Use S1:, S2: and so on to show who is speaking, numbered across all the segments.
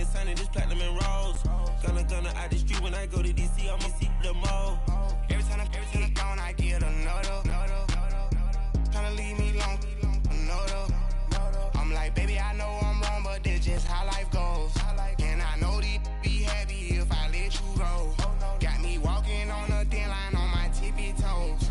S1: the sun and just platinum and rose. Gonna out the street when I go to DC, I'ma see the mall. Every time I'm gone, I get another. Tryna leave me alone, another. I'm like, baby, I know I'm wrong, but that's just how life goes. And I know these be happy if I let you go. Got me walking on a thin line on my tippy toes.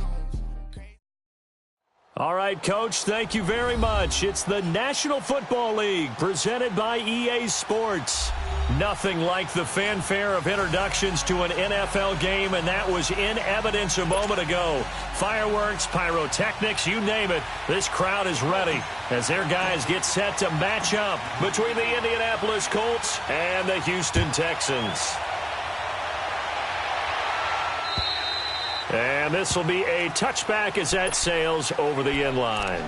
S2: All right, Coach, thank you very much. It's the National Football League presented by EA Sports. Nothing like the fanfare of introductions to an NFL game, and that was in evidence a moment ago. Fireworks, pyrotechnics, you name it. This crowd is ready as their guys get set to match up between the Indianapolis Colts and the Houston Texans. And this will be a touchback as that sails over the end line.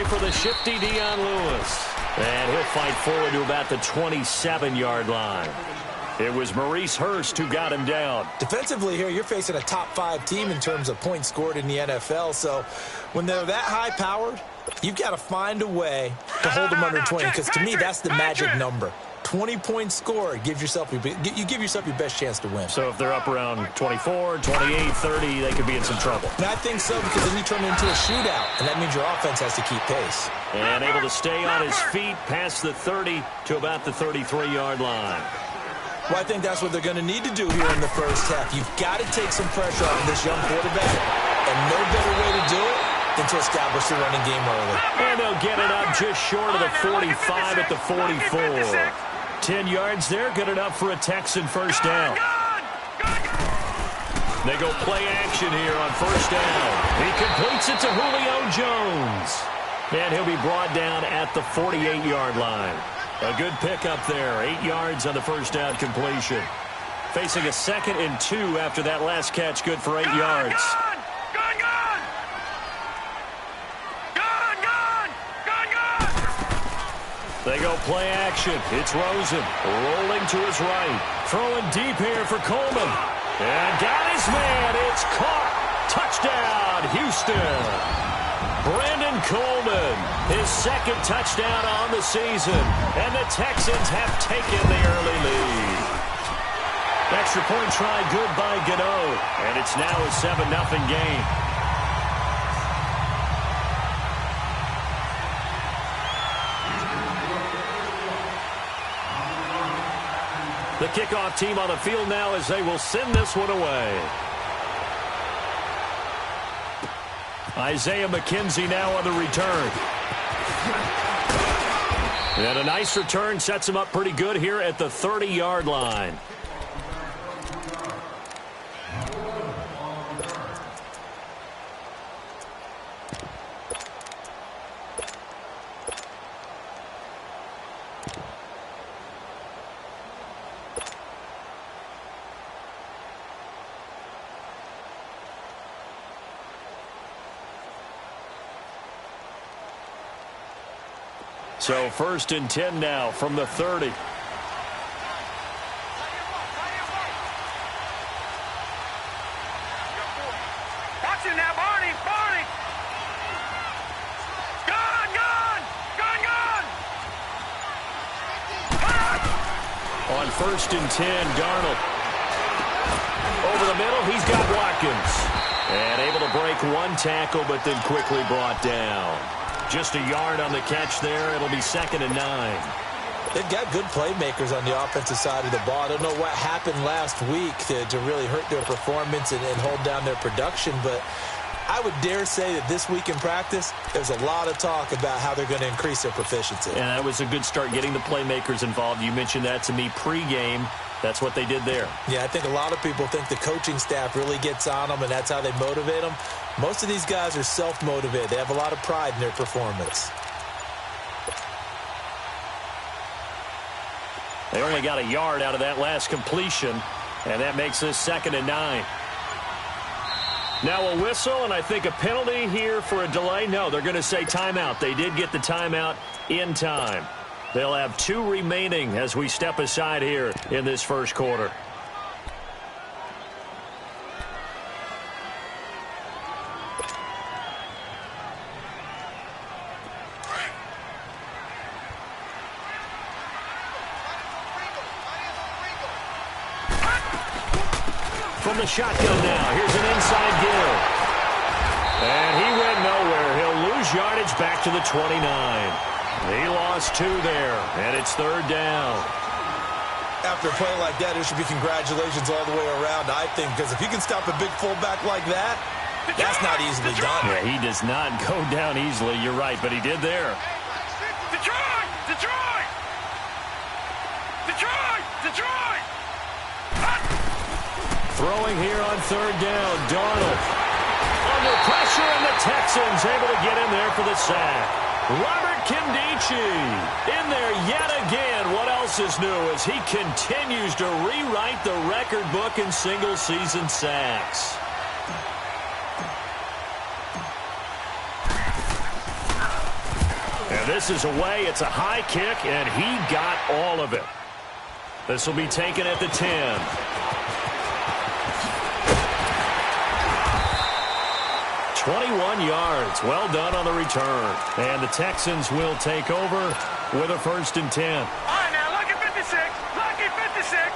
S2: For the shifty Dion Lewis. And he'll fight forward to about the 27-yard line. It was Maurice Hurst who got him down.
S3: Defensively here, you're facing a top-5 team in terms of points scored in the NFL. So when they're that high-powered, you've got to find a way to hold them under 20. Because to me, that's the magic number. 20 points scored, you give yourself your best chance to win.
S2: So if they're up around 24, 28, 30, they could be in some trouble.
S3: And I think so, because then you turn it into a shootout, and that means your offense has to keep pace.
S2: And able to stay on his feet past the 30 to about the 33-yard line.
S3: Well, I think that's what they're going to need to do here in the first half. You've got to take some pressure off this young quarterback, and no better way to do it than to establish the running game early.
S2: And they'll get it up just short of the 45 at the 44. 10 yards there, good enough for a Texan first down. They go play action here on first down. He completes it to Julio Jones. And he'll be brought down at the 48-yard line. A good pickup there, 8 yards on the first down completion. Facing a 2nd and 2 after that last catch, good for 8 yards. They go play action. It's Rosen rolling to his right. Throwing deep here for Coleman. And got his man. It's caught. Touchdown, Houston. Brandon Coleman, his 2nd touchdown on the season. And the Texans have taken the early lead. Extra point try good by Gano. And it's now a 7-0 game. The kickoff team on the field now as they will send this one away. Isaiah McKenzie now on the return. And a nice return sets him up pretty good here at the 30-yard line. So 1st and 10 now from the 30.
S4: Watch it now, Barney. Gone.
S2: On 1st and 10, Darnold. Over the middle, he's got Watkins. And able to break one tackle, but then quickly brought down. Just a yard on the catch there. It'll be 2nd and 9.
S3: They've got good playmakers on the offensive side of the ball. I don't know what happened last week to really hurt their performance and hold down their production, but I would dare say that this week in practice, there's a lot of talk about how they're going to increase their proficiency.
S2: And that was a good start getting the playmakers involved. You mentioned that to me pregame. That's what they did there.
S3: Yeah, I think a lot of people think the coaching staff really gets on them, and that's how they motivate them. Most of these guys are self-motivated. They have a lot of pride in their performance.
S2: They only got a yard out of that last completion, and that makes this 2nd and 9. Now a whistle, and I think a penalty here for a delay. No, they're going to say timeout. They did get the timeout in time. They'll have 2 remaining as we step aside here in this first quarter. From the shotgun now, here's an inside give. And he went nowhere. He'll lose yardage back to the 29. He lost 2 there, and it's 3rd down.
S3: After a play like that, there should be congratulations all the way around, I think, because if you can stop a big fullback like that, that's not easily done.
S2: Yeah, he does not go down easily. You're right, but he did there.
S4: Detroit! Detroit! Detroit! Detroit!
S2: Throwing here on 3rd down, Darnold. Under pressure, and the Texans able to get in there for the sack. Robert Kimdichie in there yet again. What else is new as he continues to rewrite the record book in single-season sacks. And this is away. It's a high kick, and he got all of it. This will be taken at the 10. 21 yards. Well done on the return. And the Texans will take over with a 1st and 10.
S4: All right, now, lucky 56. Lucky 56.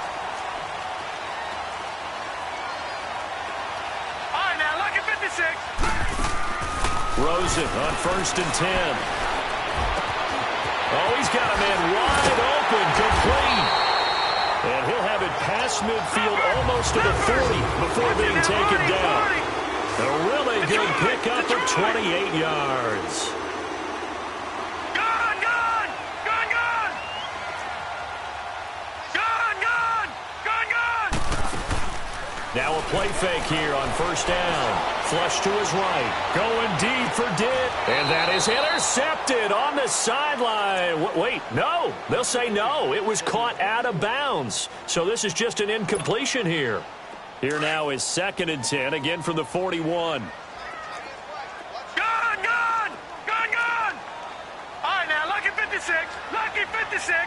S4: All right, now, lucky 56.
S2: Rosen on 1st and 10. Oh, he's got a man wide open, complete. And he'll have it past midfield almost to the 40 before being taken down. A really good pickup of 28 yards.
S4: Gone, gone! Gone, gone! Gone, gone! Gone, gone!
S2: Now a play fake here on 1st down. Flush to his right. Going deep for Dick. And that is intercepted on the sideline. Wait, no. They'll say no. It was caught out of bounds. So this is just an incompletion here. Here now is 2nd and 10, again from the 41.
S4: Gone, gone! Gone, gone! All right, now, lucky 56. Lucky 56.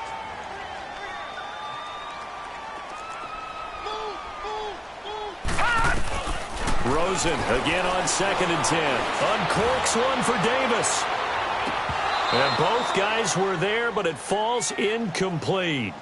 S2: Rosen again on 2nd and 10. Uncorks one for Davis. And both guys were there, but it falls incomplete.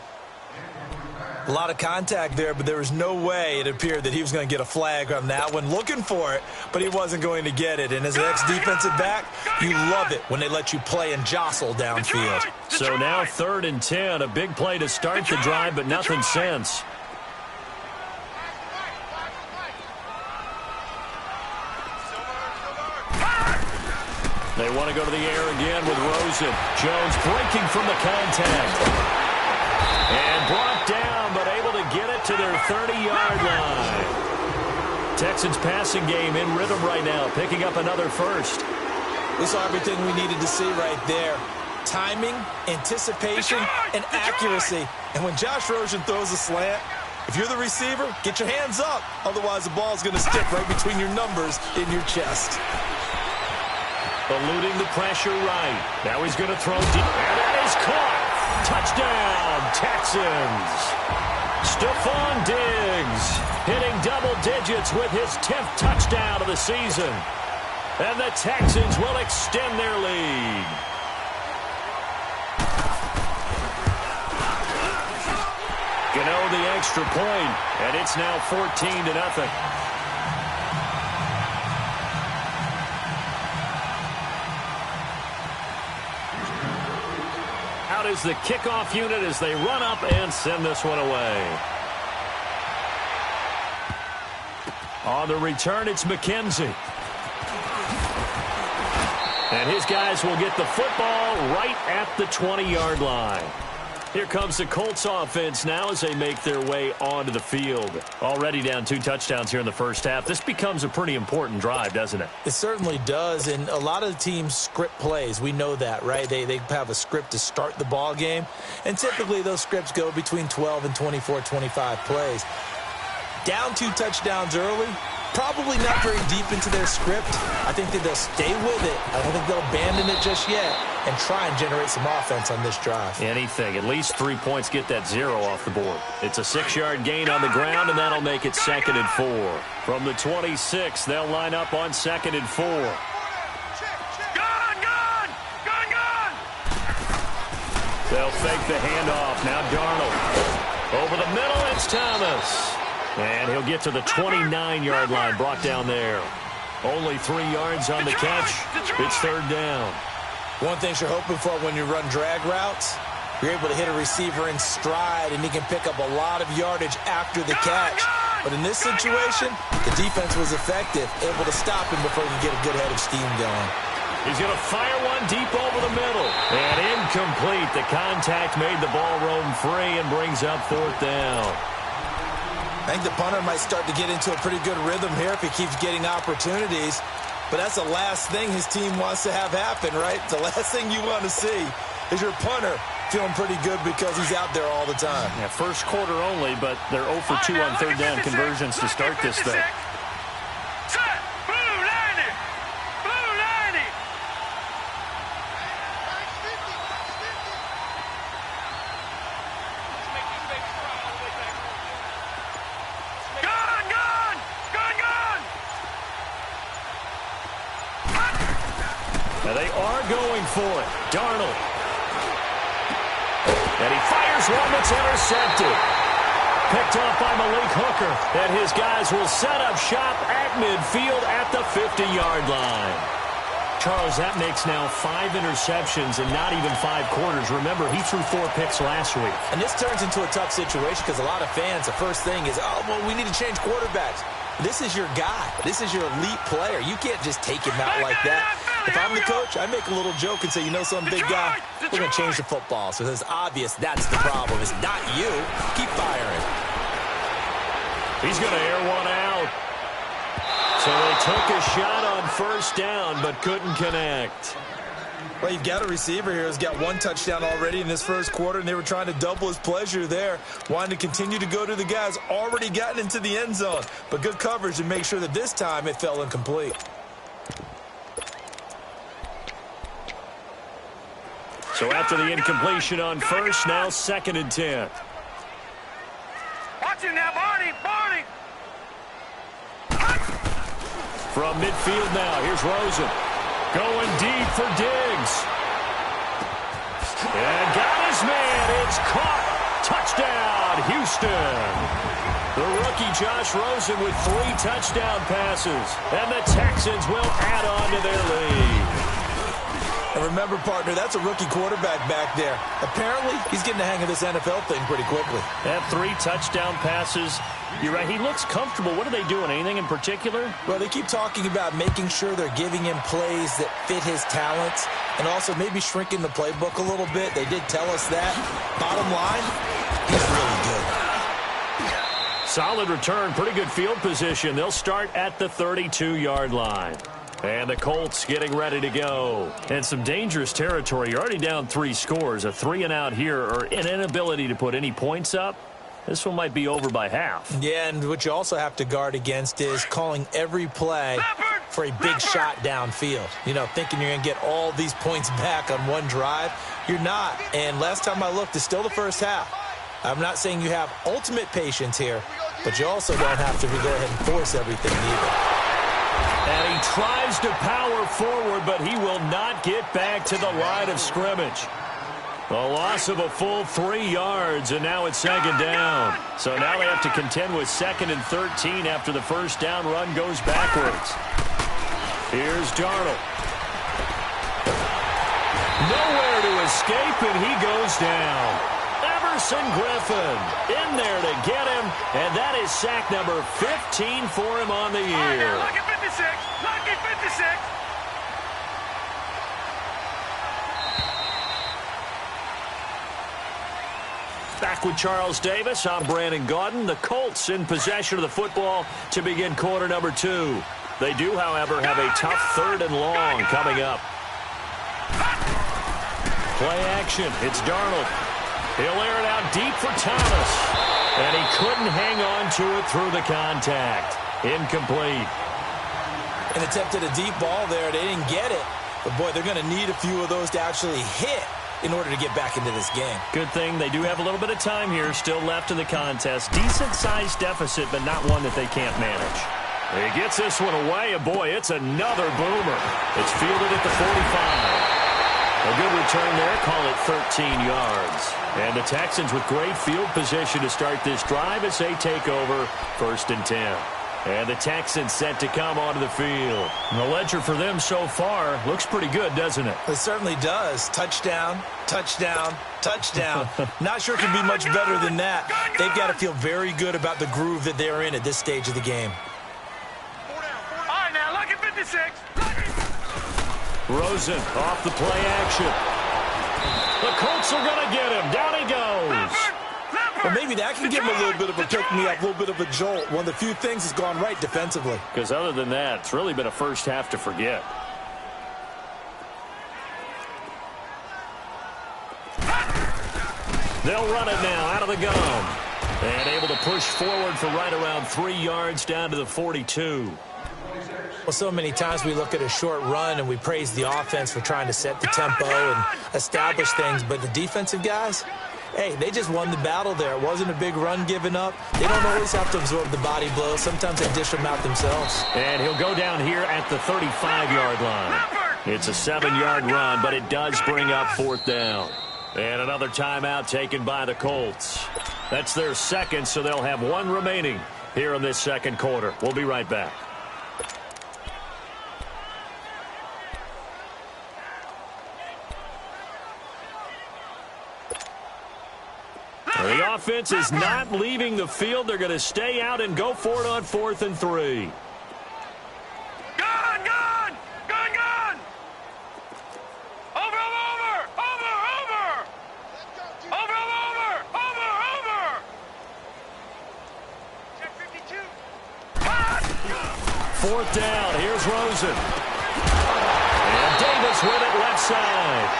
S3: A lot of contact there, but there was no way it appeared that he was going to get a flag on that one. Looking for it, but he wasn't going to get it. And as an ex-defensive back, you love it when they let you play and jostle downfield.
S2: So now 3rd and 10, a big play to start the drive, but nothing since. They want to go to the air again with Rosen. Jones breaking from the contact. And brought down, but able to get it to their 30-yard line. Texans passing game in rhythm right now, picking up another 1st.
S3: We saw everything we needed to see right there. Timing, anticipation, and accuracy. And when Josh Rosen throws a slant, if you're the receiver, get your hands up. Otherwise, the ball's going to stick right between your numbers in your chest.
S2: Eluding the pressure right. Now he's going to throw deep. And that is caught. Touchdown, Texans. Stephon Diggs hitting double digits with his 10th touchdown of the season. And the Texans will extend their lead. Gano the extra point, and it's now 14-0. Out is the kickoff unit as they run up and send this one away. On the return, it's McKenzie. And his guys will get the football right at the 20-yard line. Here comes the Colts offense now as they make their way onto the field. Already down 2 touchdowns here in the first half. This becomes a pretty important drive, doesn't it?
S3: It certainly does, and a lot of the teams script plays. We know that, right? They have a script to start the ball game, and typically those scripts go between 12 and 24, 25 plays. Down 2 touchdowns early, probably not very deep into their script. I think that they'll stay with it. I don't think they'll abandon it just yet and try and generate some offense on this drive.
S2: Anything. At least 3 points get that 0 off the board. It's a 6-yard gain on the ground, and that'll make it 2nd and 4. From the 26, they'll line up on 2nd and 4. They'll fake the handoff. Now Darnold. Over the middle, it's Thomas. And he'll get to the 29-yard line, brought down there. Only 3 yards on the catch. It's 3rd down.
S3: One thing you're hoping for when you run drag routes, you're able to hit a receiver in stride, and he can pick up a lot of yardage after the catch. But in this situation, the defense was effective, able to stop him before he could get a good head of steam going.
S2: He's going to fire one deep over the middle. And incomplete. The contact made the ball roam free and brings up 4th down.
S3: I think the punter might start to get into a pretty good rhythm here if he keeps getting opportunities. But that's the last thing his team wants to have happen, right? The last thing you want to see is your punter feeling pretty good because he's out there all the time.
S2: Yeah, first quarter only, but they're 0 for 2 on 3rd down conversions to start this thing. They are going for it. Darnold. And he fires one that's intercepted. Picked off by Malik Hooker. And his guys will set up shop at midfield at the 50-yard line. Charles, that makes now 5 interceptions in not even 5 quarters. Remember, he threw 4 picks last week.
S3: And this turns into a tough situation because a lot of fans, the first thing is, oh, well, we need to change quarterbacks. This is your guy. This is your elite player. You can't just take him out like that. If I'm the coach, I make a little joke and say, you know some big guy, we're going to change the football. So it's obvious that's the problem. It's not you. Keep firing.
S2: He's going to air one out. So they took a shot on 1st down, but couldn't connect.
S3: Well, you've got a receiver here who's got 1 touchdown already in this first quarter, and they were trying to double his pleasure there, wanting to continue to go to the guys already gotten into the end zone. But good coverage to make sure that this time it fell incomplete.
S2: So after the incompletion on 1st, now 2nd and 10.
S4: Watch him now, Barney!
S2: From midfield now, here's Rosen. Going deep for Diggs. And got his man. It's caught. Touchdown, Houston. The rookie Josh Rosen with 3 touchdown passes. And the Texans will add on to their lead.
S3: And remember, partner, that's a rookie quarterback back there. Apparently, he's getting the hang of this NFL thing pretty quickly.
S2: They have 3 touchdown passes. You're right, he looks comfortable. What are they doing? Anything in particular?
S3: Well, they keep talking about making sure they're giving him plays that fit his talents and also maybe shrinking the playbook a little bit. They did tell us that. Bottom line, he's really good.
S2: Solid return, pretty good field position. They'll start at the 32-yard line. And the Colts getting ready to go. And some dangerous territory. You're already down 3 scores. A 3-and-out here or an inability to put any points up. This one might be over by half.
S3: Yeah, and what you also have to guard against is calling every play for a big shot downfield. You know, thinking you're going to get all these points back on one drive. You're not. And last time I looked, it's still the first half. I'm not saying you have ultimate patience here, but you also don't have to go ahead and force everything either.
S2: And he tries to power forward, but he will not get back to the line of scrimmage. A loss of a full 3 yards, and now it's 2nd down. So now they have to contend with 2nd and 13 after the first down run goes backwards. Here's Darnold. Nowhere to escape, and he goes down. Everson Griffin in there to get him, and that is sack number 15 for him on the year.
S4: Lucky 56! Lucky 56!
S2: Back with Charles Davis, I'm Brandon Gaudin. The Colts in possession of the football to begin quarter number 2. They do, however, have a tough 3rd and long coming up. Play action. It's Darnold. He'll air it out deep for Thomas. And he couldn't hang on to it through the contact. Incomplete.
S3: An attempt at a deep ball there. They didn't get it. But, boy, they're going to need a few of those to actually hit in order to get back into this game.
S2: Good thing they do have a little bit of time here still left in the contest. Decent-sized deficit, but not one that they can't manage. He gets this one away, and boy, it's another boomer. It's fielded at the 45. A good return there, call it 13 yards. And the Texans with great field position to start this drive as they take over 1st and 10. And the Texans set to come onto the field. And the ledger for them so far looks pretty good, doesn't it?
S3: It certainly does. Touchdown, touchdown, touchdown. Not sure it can be much better than that. They've got to feel very good about the groove that they're in at this stage of the game.
S4: All right, now, look at 56.
S2: Rosen off the play action. The Colts are going to get him. Down he goes.
S3: Well, maybe that can give him a little bit of a pick-me-up, a little bit of a jolt. One of the few things that's gone right defensively.
S2: Because other than that, it's really been a first half to forget. They'll run it now out of the gun. And able to push forward for right around 3 yards down to the 42.
S3: Well, so many times we look at a short run and we praise the offense for trying to set the tempo and establish things. But the defensive guys, hey, they just won the battle there. It wasn't a big run given up. They don't always have to absorb the body blows. Sometimes they dish them out themselves.
S2: And he'll go down here at the 35-yard line. It's a 7-yard run, but it does bring up 4th down. And another timeout taken by the Colts. That's their second, so they'll have 1 remaining here in this second quarter. We'll be right back. The offense is not leaving the field. They're going to stay out and go for it on 4th and 3.
S4: Gun! Gun! Gun! Gun! Over! Over! Over! Over! Over! Over! Over! Over! Check 52.
S2: 4th down. Here's Rosen. And Davis with it left side.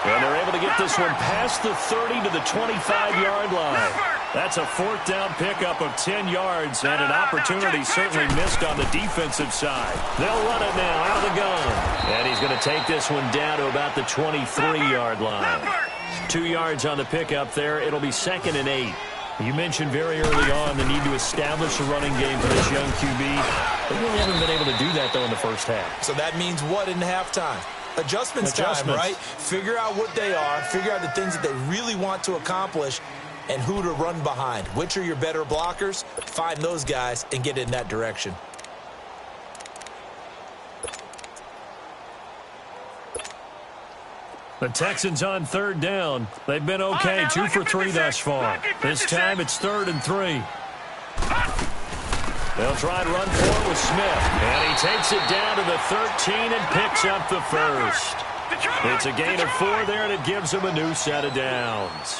S2: And they're able to get this one past the 30 to the 25-yard line. That's a 4th down pickup of 10 yards and an opportunity certainly missed on the defensive side. They'll run it now out of the gun. And he's going to take this one down to about the 23-yard line. 2 yards on the pickup there. It'll be 2nd and 8. You mentioned very early on the need to establish a running game for this young QB. They really haven't been able to do that, though, in the first half.
S3: So that means what in halftime? Adjustments time, right? Figure out what they are, figure out the things that they really want to accomplish, and who to run behind. Which are your better blockers? Find those guys and get in that direction.
S2: The Texans on 3rd down. They've been okay, 2 for 3 thus far. This time it's 3rd and 3. They'll try and run for it with Smith. And he takes it down to the 13 and picks up the first. It's a gain of 4 there, and it gives them a new set of downs.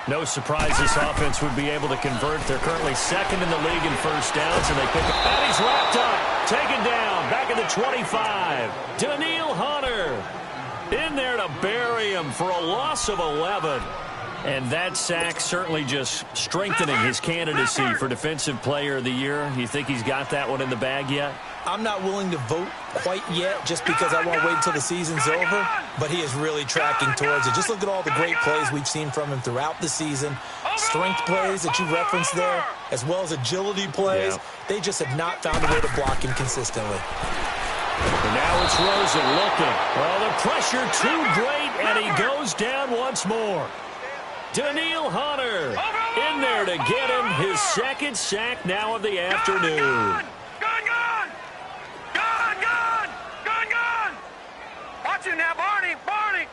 S2: No surprise this offense would be able to convert. They're currently 2nd in the league in first downs, and they pick up. And he's wrapped up, taken down, back at the 25. Daniil Hunter in there to bury him for a loss of 11. And that sack certainly just strengthening his candidacy for Defensive Player of the Year. You think he's got that one in the bag yet?
S3: I'm not willing to vote quite yet just because I want to wait until the season's over, but he is really tracking towards it. Just look at all the great plays we've seen from him throughout the season. Strength plays that you referenced there, as well as agility plays. Yeah. They just have not found a way to block him consistently.
S2: And now it's Rosen looking. Well, the pressure too great, and he goes down once more. Daniil Hunter in there to get him his 2nd sack now of the afternoon.
S4: Gun! Gun! Gun! Gun! Gun! Gun! Watch him now, Barney! Barney!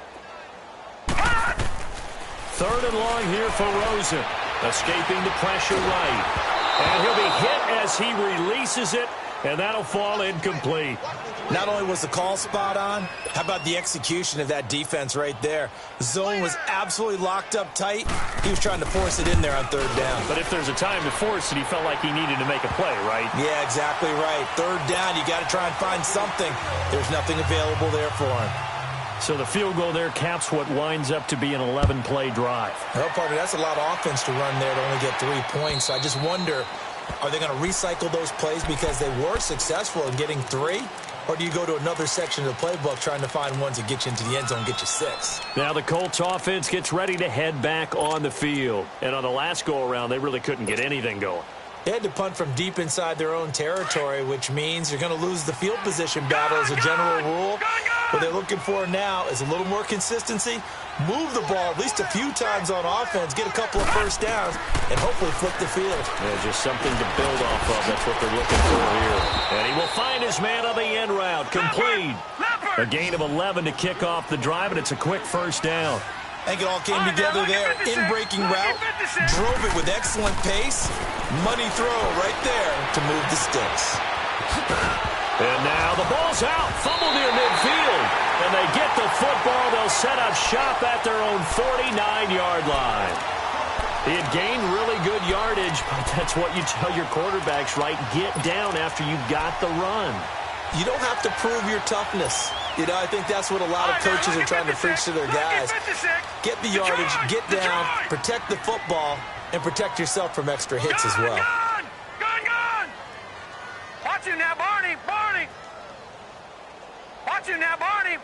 S2: 3rd and long here for Rosen. Escaping the pressure right. And he'll be hit as he releases it, and that'll fall incomplete.
S3: Not only was the call spot on, how about the execution of that defense right there? The zone was absolutely locked up tight. He was trying to force it in there on third down.
S2: But if there's a time to force it, he felt like he needed to make a play, right?
S3: Yeah, exactly right. Third down, you got to try and find something. There's nothing available there for him.
S2: So the field goal there caps what winds up to be an 11-play drive.
S3: Well, partner, that's a lot of offense to run there to only get 3 points. So I just wonder, are they going to recycle those plays because they were successful in getting 3? Or do you go to another section of the playbook trying to find ones that get you into the end zone and get you 6?
S2: Now the Colts offense gets ready to head back on the field. And on the last go-around, they really couldn't get anything going.
S3: They had to punt from deep inside their own territory, which means you're going to lose the field position battle as a general rule. What they're looking for now is a little more consistency, move the ball at least a few times on offense, get a couple of first downs, and hopefully flip the field.
S2: Yeah, just something to build off of. That's what they're looking for here. And he will find his man on the end route. Complete. A gain of 11 to kick off the drive, and it's a quick first down.
S3: I think it all came together there. In-breaking route, drove it with excellent pace. Money throw right there to move the sticks.
S2: And now the ball's out. Fumble near midfield. And they get the football. They'll set up shop at their own 49-yard line. He had gained really good yardage, but that's what you tell your quarterbacks, right? Get down after you got the run.
S3: You don't have to prove your toughness. You know, I think that's what a lot of coaches are trying to preach to their guys. Get the yardage, get down, protect the football, and protect yourself from extra hits as well.
S4: Gun! Watch him now, Barney! Watch him now, Barney!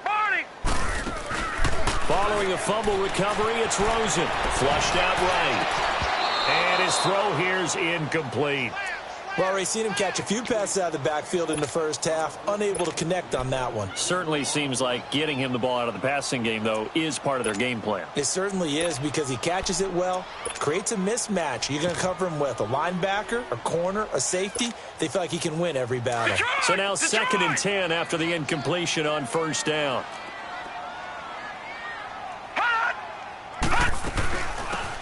S2: Following a fumble recovery, it's Rosen. Flushed out right. And his throw here's incomplete.
S3: Well, already seen him catch a few passes out of the backfield in the first half. Unable to connect on that one.
S2: Certainly seems like getting him the ball out of the passing game, though, is part of their game plan.
S3: It certainly is because he catches it well, creates a mismatch. You're going to cover him with a linebacker, a corner, a safety. They feel like he can win every battle.
S2: So now 2nd and 10 after the incompletion on first down.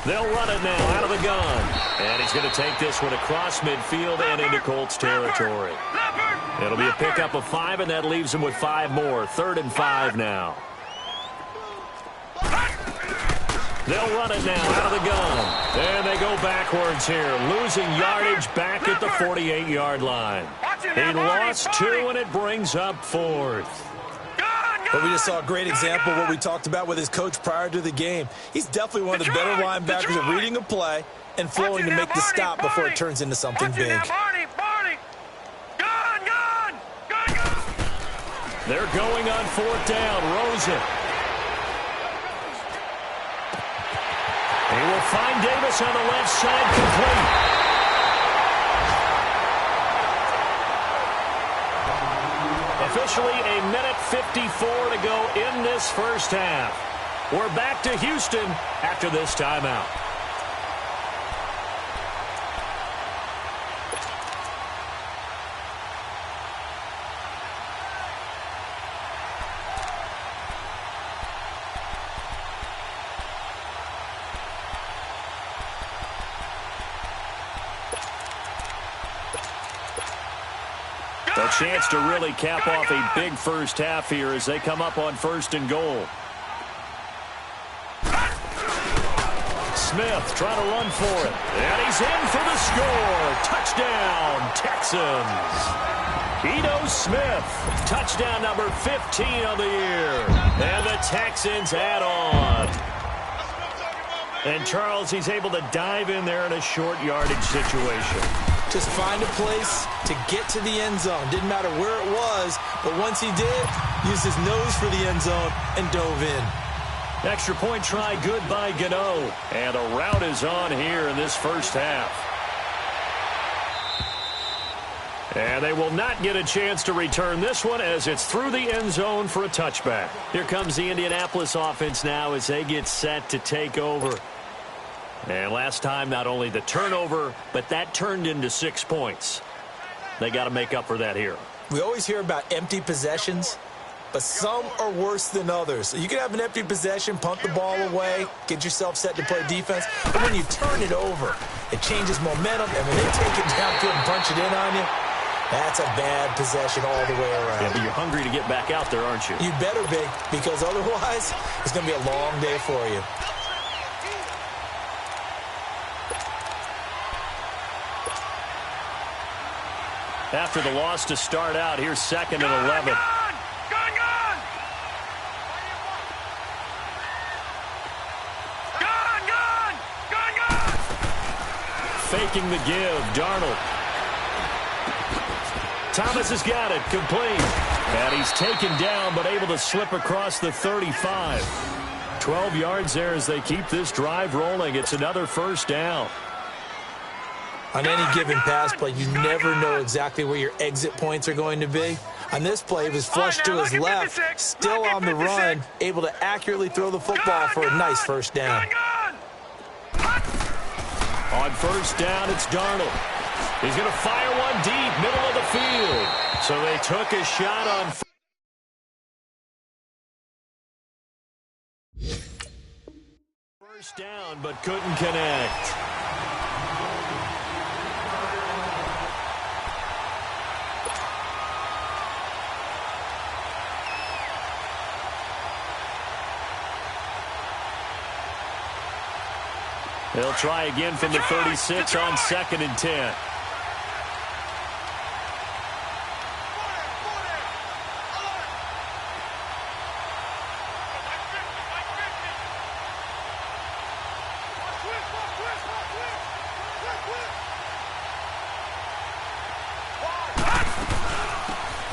S2: They'll run it now out of the gun. And he's going to take this one across midfield and into Colts territory. It'll be a pickup of 5, and that leaves him with 5 more. 3rd and 5 now. They'll run it now out of the gun. And they go backwards here, losing yardage back at the 48-yard line. He lost 2, and it brings up 4th.
S3: But we just saw a great example of what we talked about with his coach prior to the game. He's definitely one of the better linebackers at reading a play and flowing to make the stop before it turns into something big.
S2: They're going on 4th down. Rosen. He will find Davis on the left side, complete. Officially a minute 54 to go in this first half. We're back to Houston after this timeout. A chance to really cap off a big first half here as they come up on 1st and goal. Smith trying to run for it. And he's in for the score. Touchdown, Texans. Ito Smith, touchdown number 15 on the year. And the Texans add on. And Charles, he's able to dive in there in a short yardage situation.
S3: Just find a place to get to the end zone. Didn't matter where it was, but once he did, used his nose for the end zone and dove in.
S2: Extra point try, good by Gano. And a rout is on here in this first half. And they will not get a chance to return this one as it's through the end zone for a touchback. Here comes the Indianapolis offense now as they get set to take over. And last time, not only the turnover, but that turned into 6 points. They got to make up for that here.
S3: We always hear about empty possessions, but some are worse than others. So you can have an empty possession, punt the ball away, get yourself set to play defense. But when you turn it over, it changes momentum, and when they take it downfield and punch it in on you, That's a bad possession all the way around.
S2: Yeah, but you're hungry to get back out there, aren't you?
S3: You better be, because otherwise it's going to be a long day for you.
S2: After the loss to start out, here's 2nd and 11. Faking the give, Darnold. Thomas has got it, complete. And he's taken down, but able to slip across the 35. 12 yards there as they keep this drive rolling. It's another first down.
S3: On any given pass play, you never know exactly where your exit points are going to be. On this play, he was flushed to his left, still on the run, able to accurately throw the football for a nice first down.
S2: On first down, it's Darnold. He's going to fire one deep, middle of the field. So they took a shot on first down, but couldn't connect. They'll try again from the 36 on 2nd and 10.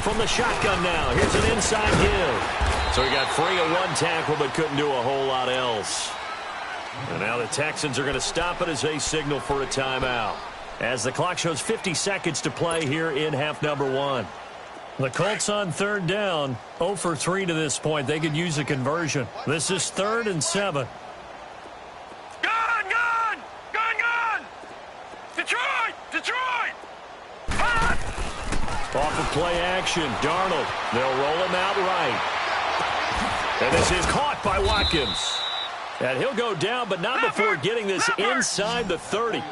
S2: From the shotgun now, here's an inside give. So he got free of one tackle but couldn't do a whole lot else. And now the Texans are going to stop it as they signal for a timeout. As the clock shows 50 seconds to play here in half number 1. The Colts on 3rd down, 0 for 3 to this point. They could use a conversion. This is 3rd and 7.
S4: Gun! Detroit!
S2: Off of play action, Darnold. They'll roll him out right. And this is caught by Watkins. And he'll go down, but not before getting this inside the 30.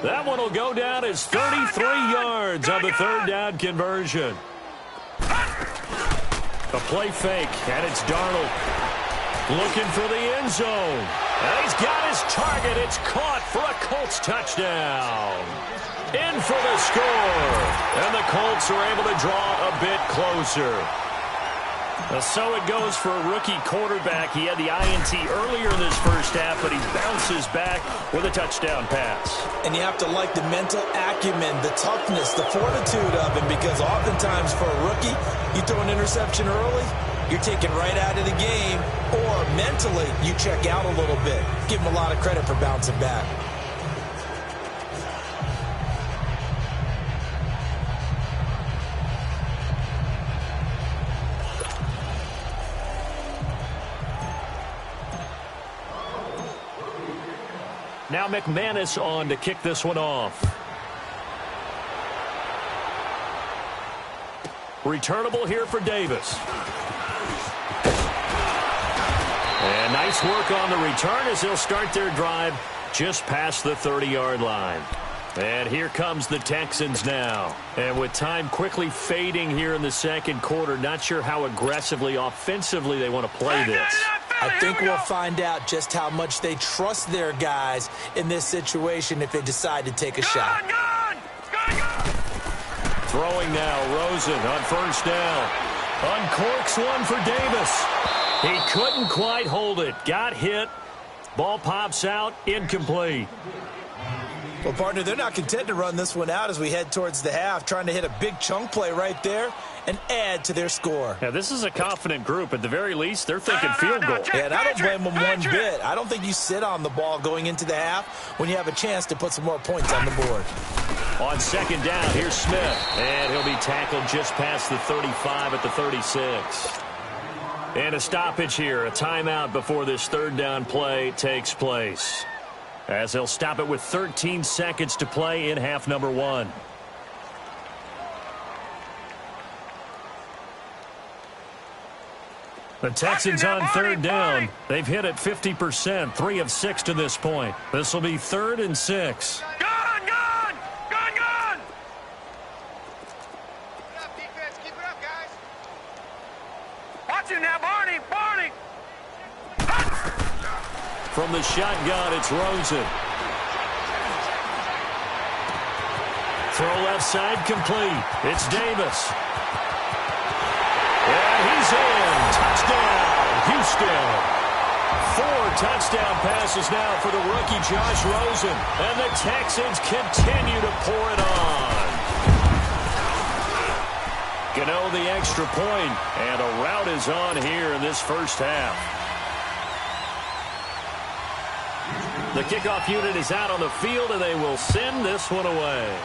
S2: That one will go down as 33 yards on the 3rd down conversion. A play fake, and it's Darnold looking for the end zone. And he's got his target. It's caught for a Colts touchdown. In for the score. And the Colts are able to draw a bit closer. So it goes for a rookie quarterback. He had the INT earlier in this first half, but he bounces back with a touchdown pass.
S3: And you have to like the mental acumen, the toughness, the fortitude of him, because oftentimes for a rookie, you throw an interception early, you're taken right out of the game, or mentally you check out a little bit. Give him a lot of credit for bouncing back.
S2: Now McManus on to kick this one off. Returnable here for Davis. And nice work on the return as they'll start their drive just past the 30-yard line. And here comes the Texans now. And with time quickly fading here in the second quarter, not sure how aggressively, offensively they want to play this.
S3: I think we'll find out just how much they trust their guys in this situation if they decide to take a shot.
S2: Throwing now, Rosen on first down. Uncorks one for Davis. He couldn't quite hold it. Got hit. Ball pops out, incomplete.
S3: Well, partner, they're not content to run this one out as we head towards the half, trying to hit a big chunk play right there and add to their score.
S2: Yeah, this is a confident group. At the very least, they're thinking field goal.
S3: Yeah, and I don't blame them one bit. I don't think you sit on the ball going into the half when you have a chance to put some more points on the board.
S2: On second down, here's Smith. And he'll be tackled just past the 35 at the 36. And a stoppage here, a timeout before this third down play takes place. As they'll stop it with 13 seconds to play in half number 1. The Texans on third down. They've hit it 50%, 3 of 6 to this point. This will be 3rd and 6.
S4: Watch you now, Barney! Barney!
S2: From the shotgun, it's Rosen. Throw left side complete. It's Davis. And he's in. Touchdown, Houston. 4 touchdown passes now for the rookie Josh Rosen. And the Texans continue to pour it on. Gano the extra point, and a rout is on here in this first half. The kickoff unit is out on the field, and they will send this one away.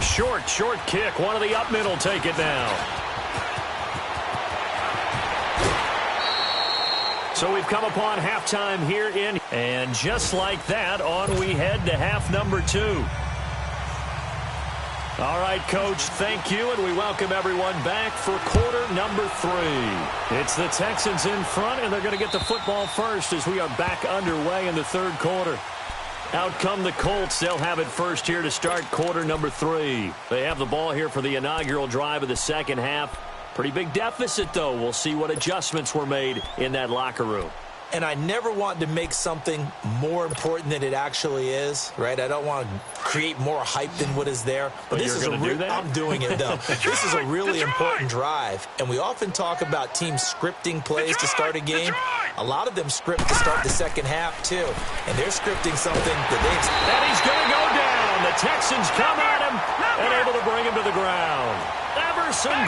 S2: Short kick. One of the up men will take it now. So we've come upon halftime here in. And just like that, on we head to half number 2. All right, Coach, thank you, and we welcome everyone back for quarter number 3. It's the Texans in front, and they're going to get the football first as we are back underway in the third quarter. Out come the Colts. They'll have it first here to start quarter number 3. They have the ball here for the inaugural drive of the second half. Pretty big deficit, though. We'll see what adjustments were made in that locker room.
S3: And I never want to make something more important than it actually is, right? I don't want to create more hype than what is there. But this is I'm doing it, though. This is a really important drive. And we often talk about teams scripting plays to start a game. A lot of them script to start the second half, too. And they're scripting something that they expect.
S2: And he's going to go down. The Texans come at him and able to bring him to the ground.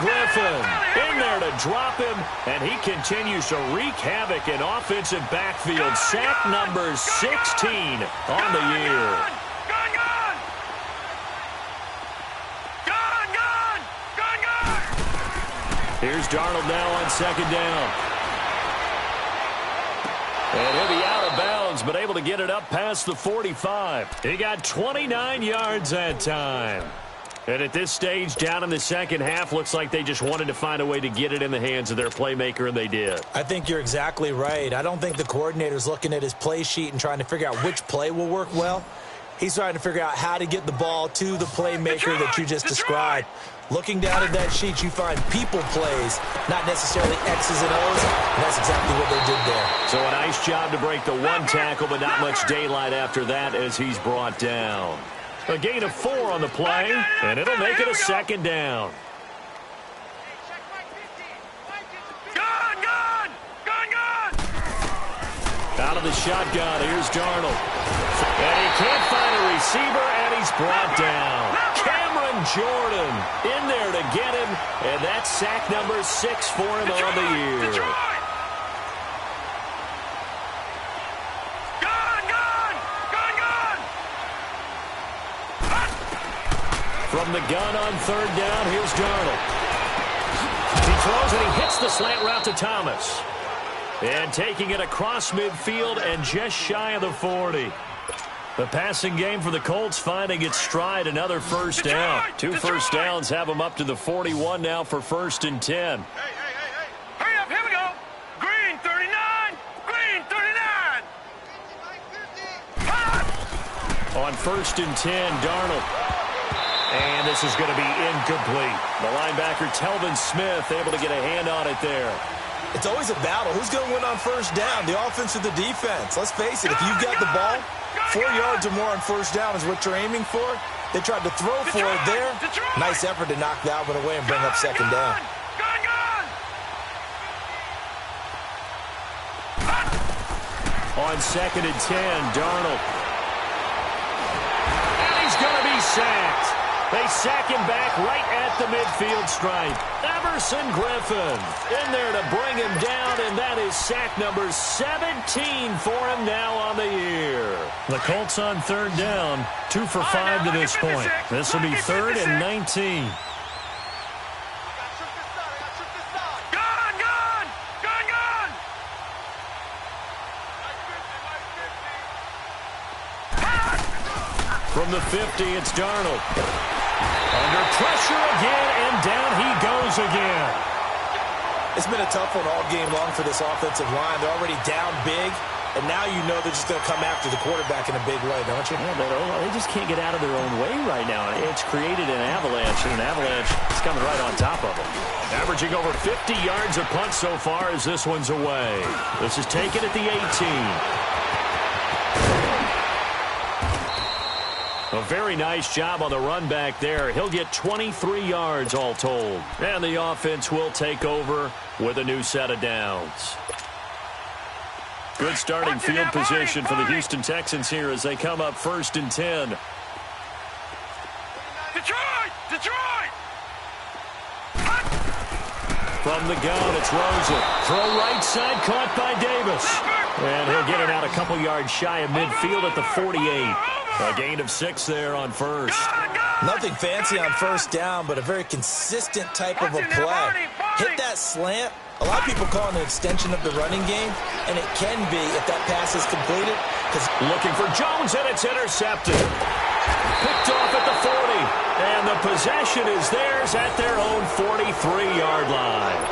S2: Griffin in there to drop him, and he continues to wreak havoc in offensive backfield. Sack number 16 on the year. Here's Darnold now on second down. And he'll be out of bounds, but able to get it up past the 45. He got 29 yards that time. And at this stage, down in the second half, looks like they just wanted to find a way to get it in the hands of their playmaker, and they did.
S3: I think you're exactly right. I don't think the coordinator's looking at his play sheet and trying to figure out which play will work well. He's trying to figure out how to get the ball to the playmaker that you just described. Looking down at that sheet, you find people plays, not necessarily X's and O's, and that's exactly what they did there. So
S2: a nice job to break the one tackle, but not much daylight after that as he's brought down. A gain of 4 on the play, and it'll make it a second down. Out of the shotgun, here's Darnold. And he can't find a receiver, and he's brought down. Cameron Jordan in there to get him, and that's sack number 6 for him on the year. From the gun on third down, here's Darnold. He throws and he hits the slant route to Thomas. And taking it across midfield and just shy of the 40. The passing game for the Colts finding its stride, another first down. 2 first downs have them up to the 41 now for 1st and 10.
S4: Hurry up, here we go. Green 39, green 39.
S2: On 1st and 10, Darnold. And this is going to be incomplete. The linebacker, Telvin Smith, able to get a hand on it there.
S3: It's always a battle. Who's going to win on first down, the offense or the defense? Let's face it, if you've got the ball, 4 yards or more on first down is what you're aiming for. They tried to throw for it there. Nice effort to knock that one away and bring up second down.
S2: On 2nd and 10, Darnold. And he's going to be sacked. They sack him back right at the midfield stripe. Everson Griffin in there to bring him down, and that is sack number 17 for him now on the year. The Colts on third down, 2 for 5 to this point. This will be 3rd and 19. From the 50, it's Darnold. Under pressure again, and down he goes again.
S3: It's been a tough one all game long for this offensive line. They're already down big. and now you know they're just going to come after the quarterback in a big way, don't you?
S2: Yeah, they just can't get out of their own way right now. It's created an avalanche, and an avalanche is coming right on top of them. Averaging over 50 yards a punt so far as this one's away. This is taken at the 18. A very nice job on the run back there. He'll get 23 yards all told. And the offense will take over with a new set of downs. Good starting field position for the Houston Texans here as they come up 1st and 10.
S4: Detroit!
S2: From the gun, it's Rosen. Throw right side, caught by Davis. And he'll get it out a couple yards shy of midfield at the 48. A gain of 6 there on first.
S3: Nothing fancy on first down, but a very consistent type of a play. Hit that slant. A lot of people call it an extension of the running game, and it can be if that pass is completed.
S2: Looking for Jones, and it's intercepted. Picked off at the 40, and the possession is theirs at their own 43-yard line.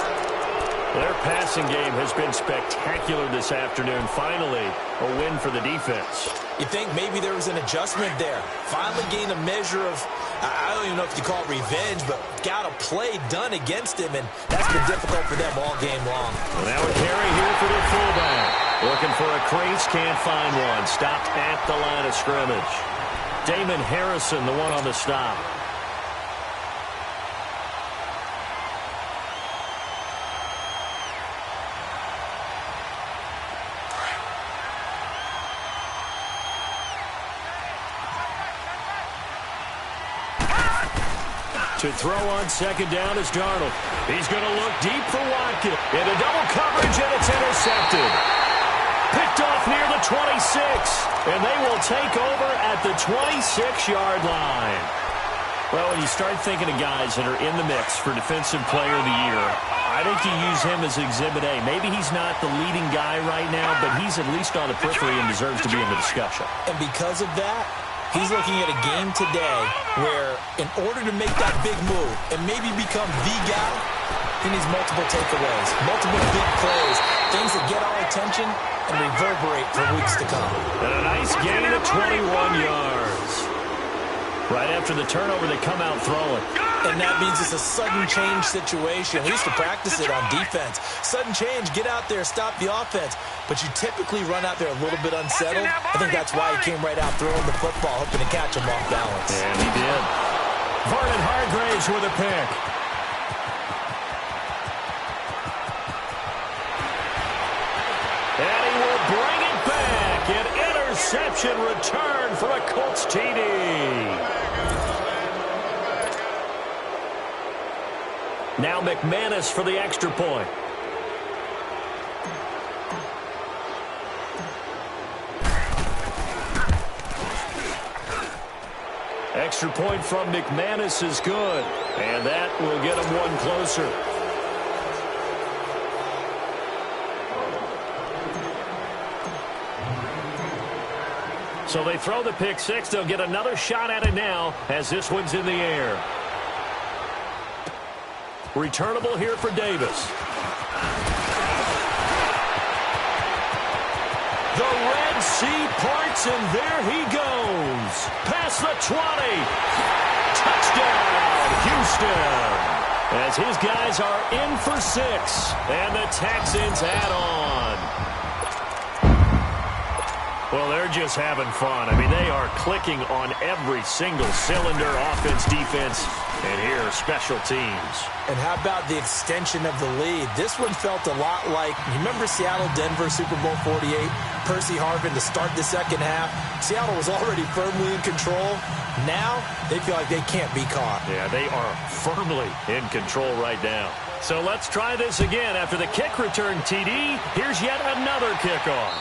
S2: Their passing game has been spectacular this afternoon. Finally, a win for the defense.
S3: You think maybe there was an adjustment there. Finally gained a measure of, I don't even know if you call it revenge, but got a play done against him, and that's been difficult for them all game long.
S2: Well, now a carry here for the fullback. Looking for a crease, can't find one. Stopped at the line of scrimmage. Damon Harrison, the one on the stop. To throw on second down is Darnold. He's going to look deep for Watkins. Into double coverage, and it's intercepted. Picked off near the 26. And they will take over at the 26-yard line. Well, when you start thinking of guys that are in the mix for Defensive Player of the Year, I think you use him as Exhibit A. Maybe he's not the leading guy right now, but he's at least on the periphery and deserves to be in the discussion.
S3: And because of that, he's looking at a game today where in order to make that big move and maybe become the guy, he needs multiple takeaways, multiple big plays, things that get our attention and reverberate for weeks to come.
S2: And a nice gain of 21 yards. Right after the turnover, they come out throwing.
S3: And that means it's a sudden change situation. We used to practice it on defense. Sudden change, get out there, stop the offense. But you typically run out there a little bit unsettled. I think that's why he came right out throwing the football, hoping to catch him off balance.
S2: And he did. Vernon Hargraves with a pick. And he will bring it back. An interception return for a Colts TD. Now McManus for the extra point. Extra point from McManus is good. And that will get him one closer. So they throw the pick six. They'll get another shot at it now as this one's in the air. Returnable here for Davis. The Red Sea parts, and there he goes. Past the 20. Touchdown, Houston. As his guys are in for 6. And the Texans add on. Well, they're just having fun. I mean, they are clicking on every single cylinder, offense, defense, and here, special teams.
S3: And how about the extension of the lead? This one felt a lot like, you remember Seattle-Denver Super Bowl 48? Percy Harvin to start the second half. Seattle was already firmly in control. Now, they feel like they can't be caught.
S2: Yeah, they are firmly in control right now. So let's try this again. After the kick return TD, here's yet another kickoff.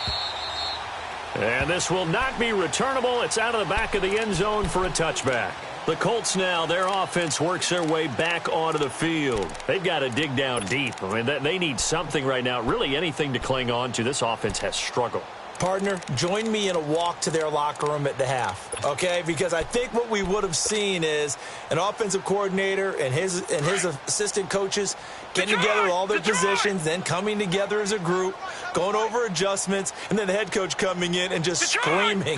S2: And this will not be returnable. It's out of the back of the end zone for a touchback. The Colts now, their offense works their way back onto the field. They've got to dig down deep. I mean, they need something right now, really anything to cling on to. This offense has struggled.
S3: Partner, join me in a walk to their locker room at the half, okay? Because I think what we would have seen is an offensive coordinator and his assistant coaches getting together with all their positions, then coming together as a group, going over adjustments, and then the head coach coming in and just screaming,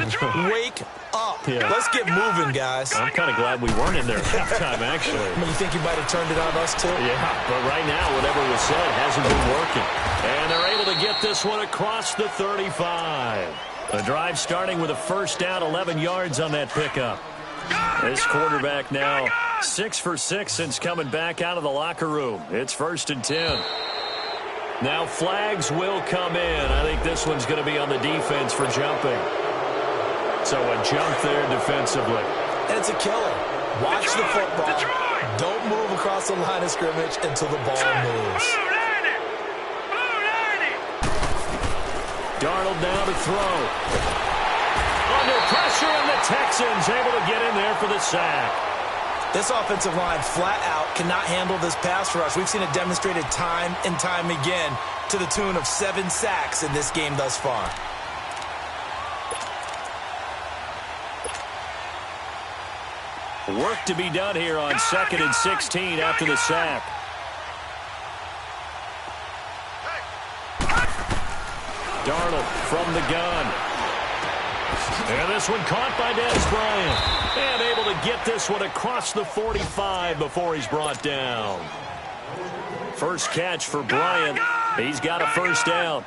S3: wake up.
S2: Yeah.
S3: Let's get moving, guys.
S2: I'm kind of glad we weren't in there at halftime, actually.
S3: You think you might have turned it on us, too?
S2: Yeah, but right now, whatever was said hasn't been working. And they're able to get this one across the 35. The drive starting with a first down, 11 yards on that pickup. This quarterback now 6 for 6 since coming back out of the locker room. It's 1st and 10. Now flags will come in. I think this one's going to be on the defense for jumping. So a jump there defensively.
S3: And it's a killer. Watch the football. Don't move across the line of scrimmage until the ball moves.
S2: Darnold now to throw. Under pressure, and the Texans able to get in there for the sack.
S3: This offensive line flat out cannot handle this pass rush. We've seen it demonstrated time and time again to the tune of 7 sacks in this game thus far.
S2: Work to be done here on 2nd and 16 after the sack. Darnold from the gun. And this one caught by Dez Bryant. And able to get this one across the 45 before he's brought down. First catch for Bryant. He's got a first down.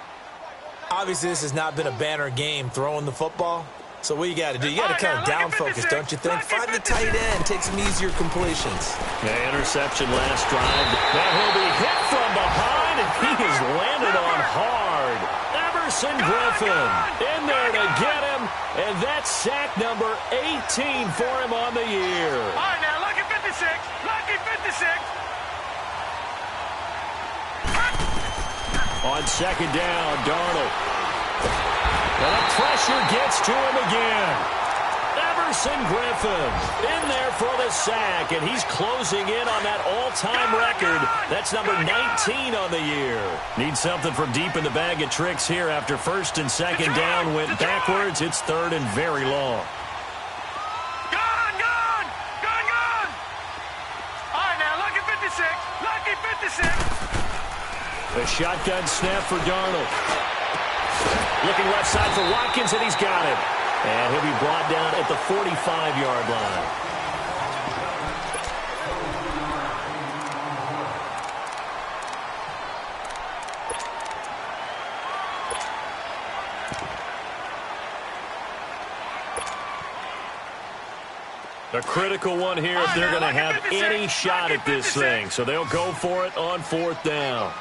S3: Obviously, this has not been a banner game throwing the football. So what you got to do, you got to kind of down focus, don't you think? Find the tight end, take some easier completions.
S2: Yeah, interception last drive. Now he'll be hit from behind, and he has landed on hard. Everson Griffin in there to get him, and that's sack number 18 for him on the year.
S4: All right, now, lucky 56. Lucky 56.
S2: On 2nd down, Darnold. And the pressure gets to him again. Everson Griffin in there for the sack, and he's closing in on that all-time record. That's number 19 on the year. Need something from deep in the bag of tricks here after 1st and 2nd down went backwards. It's 3rd and very long.
S4: Gone! All right, now, lucky 56. Lucky 56.
S2: The shotgun snap for Darnold. Looking left side for Watkins, and he's got it. And he'll be brought down at the 45-yard line. A critical one here if they're going to have any shot at this thing. So they'll go for it on 4th down.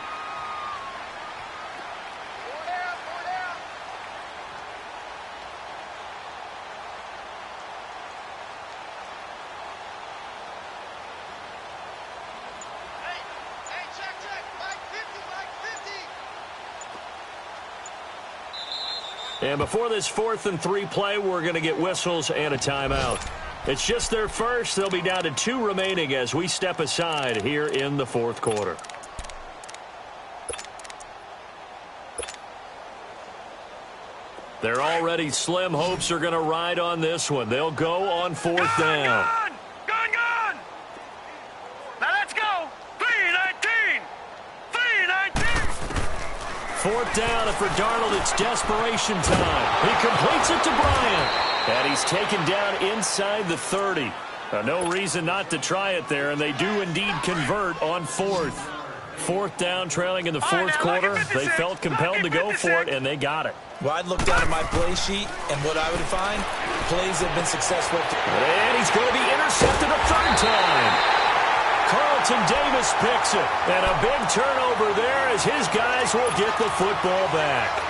S2: And before this 4th and 3 play, we're going to get whistles and a timeout. It's just their first. They'll be down to 2 remaining as we step aside here in the 4th quarter. They're already slim hopes are going to ride on this one. They'll go on 4th down.
S4: Gone! Now let's go! 3-19! 3-19!
S2: 4th down, and for Darnold, it's desperation time. He completes it to Bryant. And he's taken down inside the 30. No reason not to try it there, and they do indeed convert on 4th. 4th down, trailing in the 4th quarter. They felt compelled to go for it, and they got it.
S3: Well, I'd look down at my play sheet, and what I would find, plays have been successful.
S2: And he's going to be intercepted a 3rd time. Carlton Davis picks it. And a big turnover there as his guys will get the football back.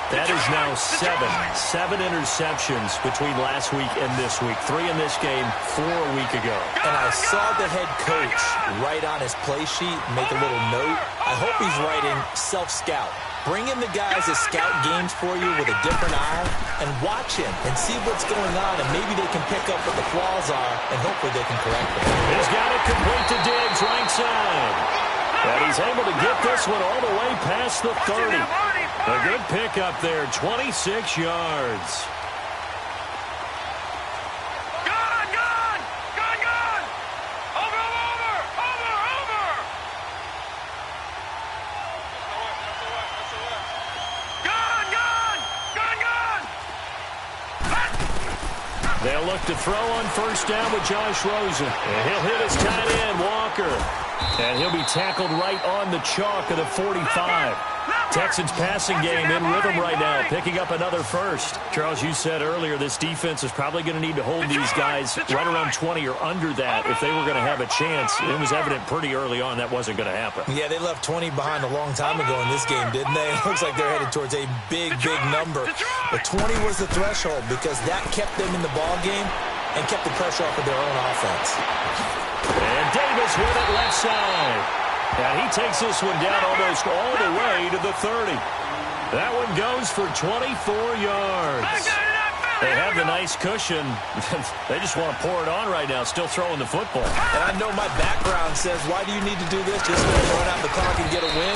S2: That is now 7 interceptions between last week and this week. 3 in this game, 4 a week ago.
S3: And I saw the head coach write on his play sheet, make a little note. I hope he's writing self-scout. Bring in the guys that scout games for you with a different eye and watch him and see what's going on, and maybe they can pick up what the flaws are, and hopefully they can correct them.
S2: He's got it complete to Diggs, right side. And he's able to get this one all the way past the 30. A good pickup there, 26 yards.
S4: Gone! Over!
S2: look to throw on first down with Josh Rosen. And he'll hit his tight end, Walker. And he'll be tackled right on the chalk of the 45. Texans passing game in rhythm right now, picking up another first. Charles, you said earlier this defense is probably going to need to hold these guys right around 20 or under that if they were going to have a chance. It was evident pretty early on that wasn't going to happen.
S3: Yeah, they left 20 behind a long time ago in this game, didn't they? It looks like they're headed towards a big, big number. But 20 was the threshold because that kept them in the ball game and kept the pressure off of their own offense.
S2: And Davis with it left side. And he takes this one down almost all the way to the 30. That one goes for 24 yards. They have the nice cushion. They just want to pour it on right now, still throwing the football.
S3: And I know my background says, why do you need to do this? Just to run out the clock and get a win?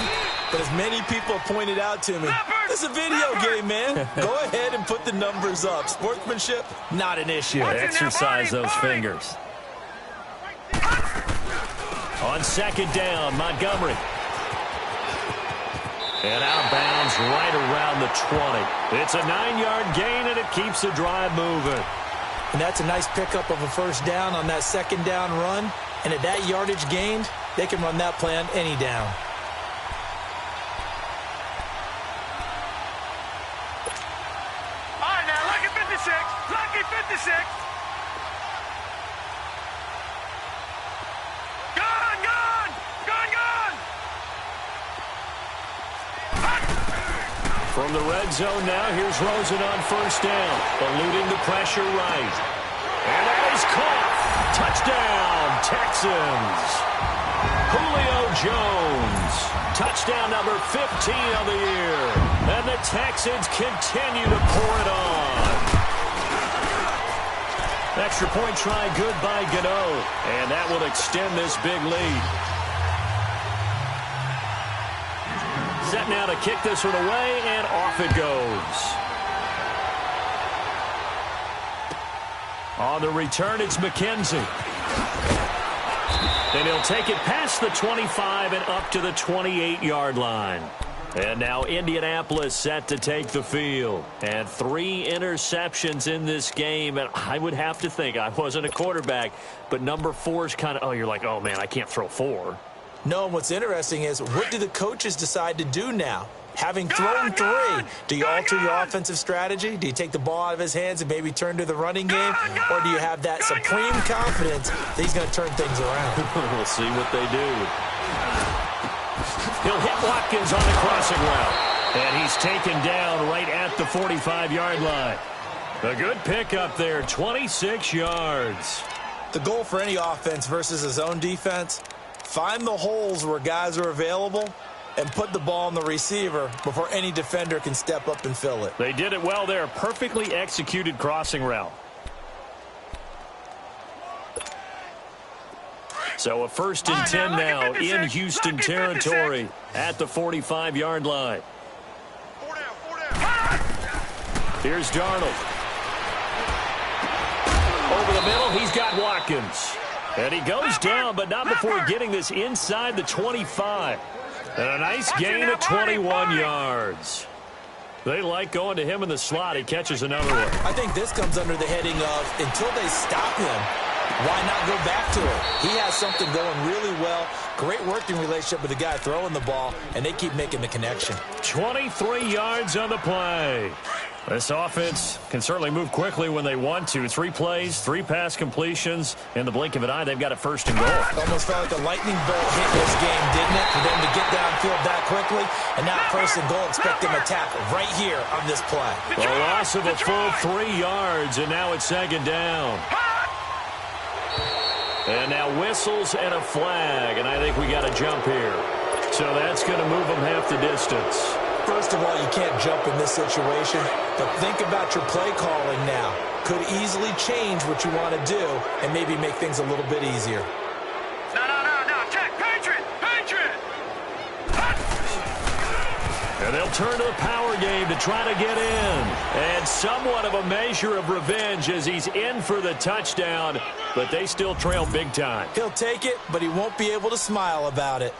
S3: But as many people have pointed out to me, it's a video game, man. Go ahead and put the numbers up. Sportsmanship, not an issue.
S2: Exercise those fingers. On second down, Montgomery. And out of bounds right around the 20. It's a 9-yard gain, and it keeps the drive moving.
S3: And that's a nice pickup of a first down on that second down run. And at that yardage gained, they can run that play on any down.
S4: All right, now, lucky 56. Lucky 56.
S2: From the red zone now, here's Rosen on first down, eluding the pressure right. And that is caught. Touchdown, Texans. Julio Jones. Touchdown number 15 of the year. And the Texans continue to pour it on. Extra point try good by Gano. And that will extend this big lead. Set now to kick this one away, and off it goes. On the return, it's McKenzie. And he'll take it past the 25 and up to the 28-yard line. And now Indianapolis set to take the field. And 3 interceptions in this game. And I would have to think, I wasn't a quarterback, but number 4 is kind of, oh, you're like, oh, man, I can't throw 4.
S3: No, what's interesting is, what do the coaches decide to do now? Having thrown 3, do you alter your offensive strategy? Do you take the ball out of his hands and maybe turn to the running game? Or do you have that supreme confidence that he's going to turn things around?
S2: We'll see what they do. He'll hit Watkins on the crossing route. And he's taken down right at the 45-yard line. A good pickup there, 26 yards.
S3: The goal for any offense versus his own defense, find the holes where guys are available and put the ball on the receiver before any defender can step up and fill it.
S2: They did it well there. Perfectly executed crossing route. So a 1st and 10 now in Houston territory at the 45-yard line. Here's Darnold. Over the middle, he's got Watkins. And he goes down, but not before getting this inside the 25. And a nice gain of 21 yards. They like going to him in the slot. He catches another one.
S3: I think this comes under the heading of, until they stop him, why not go back to it? He has something going really well. Great working relationship with the guy throwing the ball, and they keep making the connection.
S2: 23 yards on the play. This offense can certainly move quickly when they want to. 3 plays, 3 pass completions. In the blink of an eye, they've got it 1st and goal.
S3: It almost felt like a lightning bolt hit this game, didn't it? For them to get downfield that quickly. And now 1st and goal, expect them to tackle right here on this play.
S2: The loss of a full 3 yards, and now it's 2nd down. And now whistles and a flag, and I think we got a jump here. So that's going to move them half the distance.
S3: First of all, you can't jump in this situation, but think about your play calling now. Could easily change what you want to do and maybe make things a little bit easier.
S4: No. Check. Patriot.
S2: And they'll turn to the power game to try to get in. And somewhat of a measure of revenge as he's in for the touchdown, but they still trail big time.
S3: He'll take it, but he won't be able to smile about it.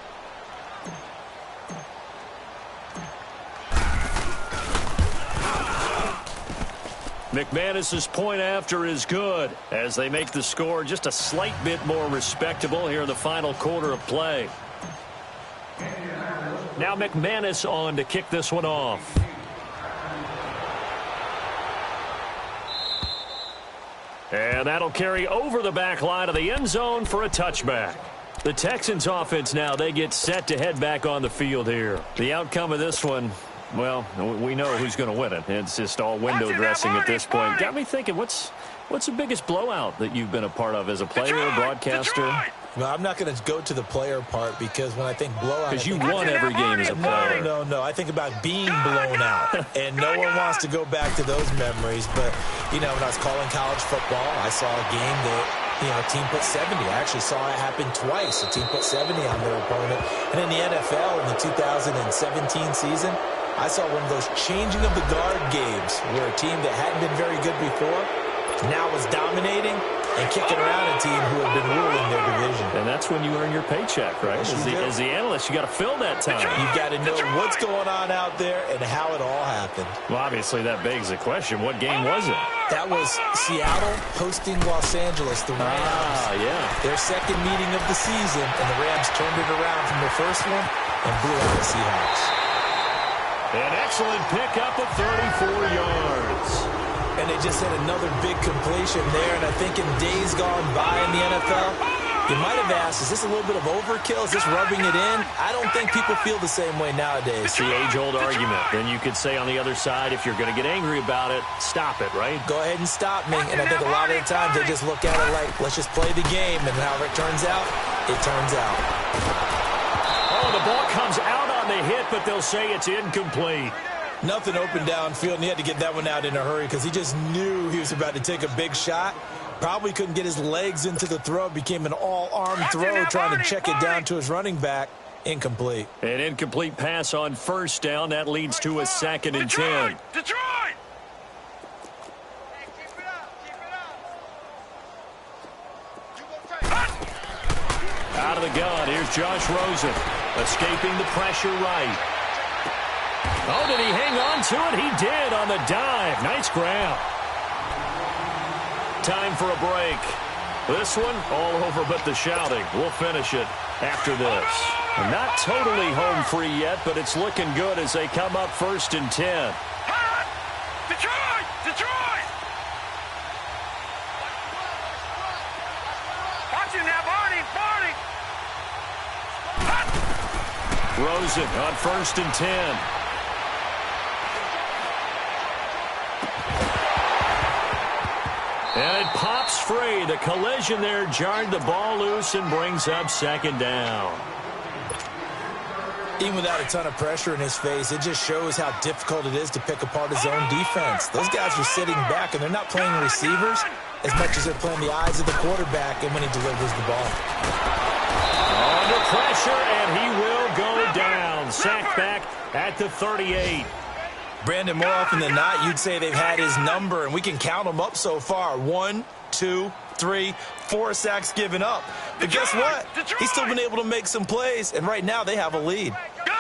S2: McManus's point after is good as they make the score just a slight bit more respectable here in the final quarter of play. Now McManus on to kick this one off. And that'll carry over the back line of the end zone for a touchback. The Texans offense now, they get set to head back on the field here. The outcome of this one, well, we know who's going to win it. It's just all window dressing at this point. Got me thinking, what's the biggest blowout that you've been a part of as a player, broadcaster?
S3: Well, I'm not going to go to the player part because when I think blowout...
S2: Because you won every game as a player.
S3: No. I think about being blown out. And no one wants to go back to those memories. But, you know, when I was calling college football, I saw a game that... a team put 70. I actually saw it happen twice. A team put 70 on their opponent. And in the NFL, in the 2017 season, I saw one of those changing of the guard games where a team that hadn't been very good before now was dominating and kicking around a team who had been ruling their division.
S2: And that's when you earn your paycheck, right? As the analyst, you got to fill that time.
S3: You've got to know what's going on out there and how it all happened.
S2: Well, obviously, that begs the question, what game was it?
S3: That was Seattle hosting Los Angeles, the Rams.
S2: Yeah.
S3: Their second meeting of the season, and the Rams turned it around from their first one and blew out the Seahawks.
S2: An excellent pickup of 34 yards.
S3: And they just had another big completion there. And I think in days gone by in the NFL, you might have asked, is this a little bit of overkill? Is this rubbing it in? I don't think people feel the same way nowadays.
S2: It's the age-old argument. Then you could say on the other side, if you're going to get angry about it, stop it, right?
S3: Go ahead and stop me. And I think a lot of the times they just look at it like, let's just play the game. And however it turns out, it turns out.
S2: Oh, the ball comes out on the hit, but they'll say it's incomplete.
S3: Nothing open downfield, and he had to get that one out in a hurry because he just knew he was about to take a big shot. Probably couldn't get his legs into the throw. Became an all-arm throw trying to check it down to his running back. Incomplete.
S2: An incomplete pass on first down. That leads to a 2nd and 10.
S4: Detroit!
S2: Out of the gun, here's Josh Rosen. Escaping the pressure right. Oh, did he hang on to it? He did on the dive. Nice grab. Time for a break. This one, all over but the shouting. We'll finish it after this. Not totally home free yet, but it's looking good as they come up 1st and 10.
S4: Detroit! Detroit! Watch him now, Barney!
S2: Rosen on 1st and 10. And it pops free. The collision there jarred the ball loose and brings up 2nd down.
S3: Even without a ton of pressure in his face, it just shows how difficult it is to pick apart his own defense. Those guys are sitting back, and they're not playing receivers as much as they're playing the eyes of the quarterback and when he delivers the ball.
S2: Under pressure, and he will go down. Sacked back at the 38.
S3: Brandon, more often than not, you'd say they've had his number, and we can count them up so far. 1, 2, 3, 4 sacks given up. But guess what? He's still been able to make some plays, and right now they have a lead.
S4: Gun!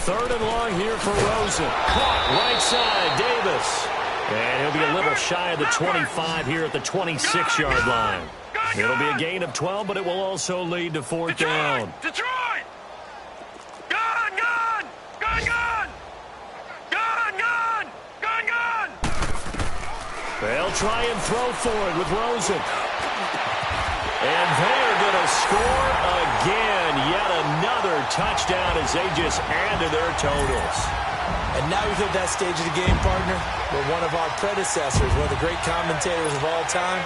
S2: 3rd and long here for Rosen. Caught right side, Davis. And he'll be a little shy of the 25 here at the 26-yard line. It'll be a gain of 12, but it will also lead to 4th down.
S4: Detroit!
S2: They'll try and throw for it with Rosen. And they're going to score again. Yet another touchdown as they just add to their totals.
S3: And now we've hit that stage of the game, partner, where one of our predecessors, one of the great commentators of all time,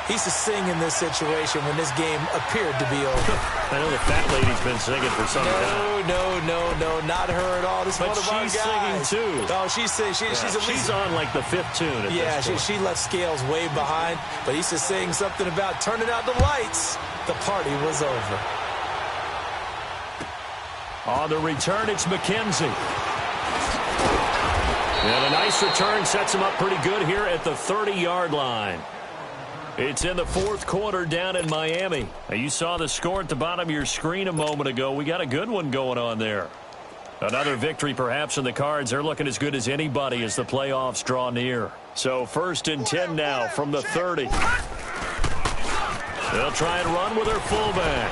S3: he used to sing in this situation when this game appeared to be over.
S2: I know the fat lady's been singing for some time.
S3: No, not her at all. This is one of our guys.
S2: She's singing too.
S3: Oh, she's singing. She's
S2: on like the 5th tune.
S3: She left Scales way behind, but he used to sing something about turning out the lights. The party was over.
S2: On the return, it's McKenzie. And a nice return sets him up pretty good here at the 30-yard line. It's in the 4th quarter down in Miami. Now, you saw the score at the bottom of your screen a moment ago. We got a good one going on there. Another victory perhaps in the cards. They're looking as good as anybody as the playoffs draw near. So 1st and 10 now from the 30. They'll try and run with their fullback.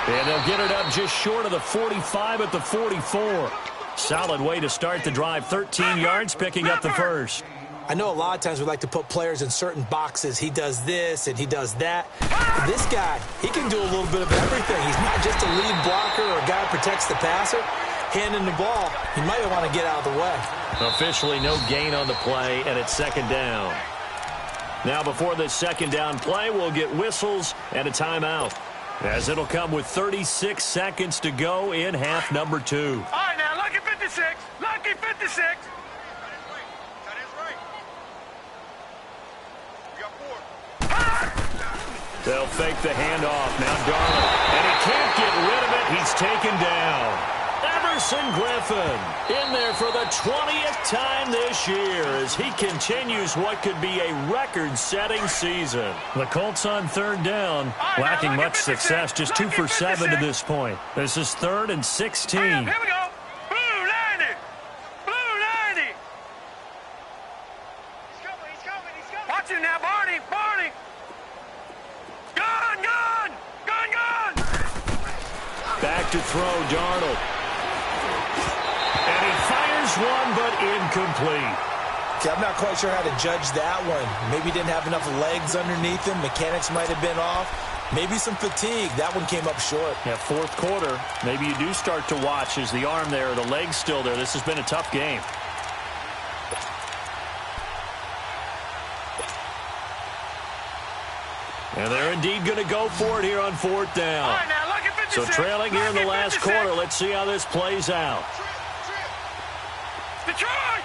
S2: And they'll get it up just short of the 45 at the 44. Solid way to start the drive. 13 yards, picking up the first.
S3: I know a lot of times we like to put players in certain boxes. He does this and he does that. But this guy, he can do a little bit of everything. He's not just a lead blocker or a guy who protects the passer. Handing the ball, he might want to get out of the way.
S2: Officially no gain on the play, and it's 2nd down. Now before this 2nd down play, we'll get whistles and a timeout, as it'll come with 36 seconds to go in half number 2.
S4: All right, now, lucky 56. Lucky 56.
S2: They'll fake the handoff. Now Darnold. And he can't get rid of it. He's taken down. Everson Griffin in there for the 20th time this year as he continues what could be a record-setting season. The Colts on 3rd down, lacking much success, just 2 for 7 to this point. This is 3rd and 16.
S4: Here we go. Blue 90. Blue 90. He's coming. Watch him now, Barney. Gun.
S2: Back to throw, Darnold. And he fires one, but incomplete.
S3: Okay, I'm not quite sure how to judge that one. Maybe he didn't have enough legs underneath him. Mechanics might have been off. Maybe some fatigue. That one came up short.
S2: Yeah, 4th quarter. Maybe you do start to watch as the arm there, the leg's still there. This has been a tough game. And they're indeed going to go for it here on 4th down.
S4: All right, now, lucky 56.
S2: So trailing here in the last quarter. Let's see how this plays out.
S4: Detroit!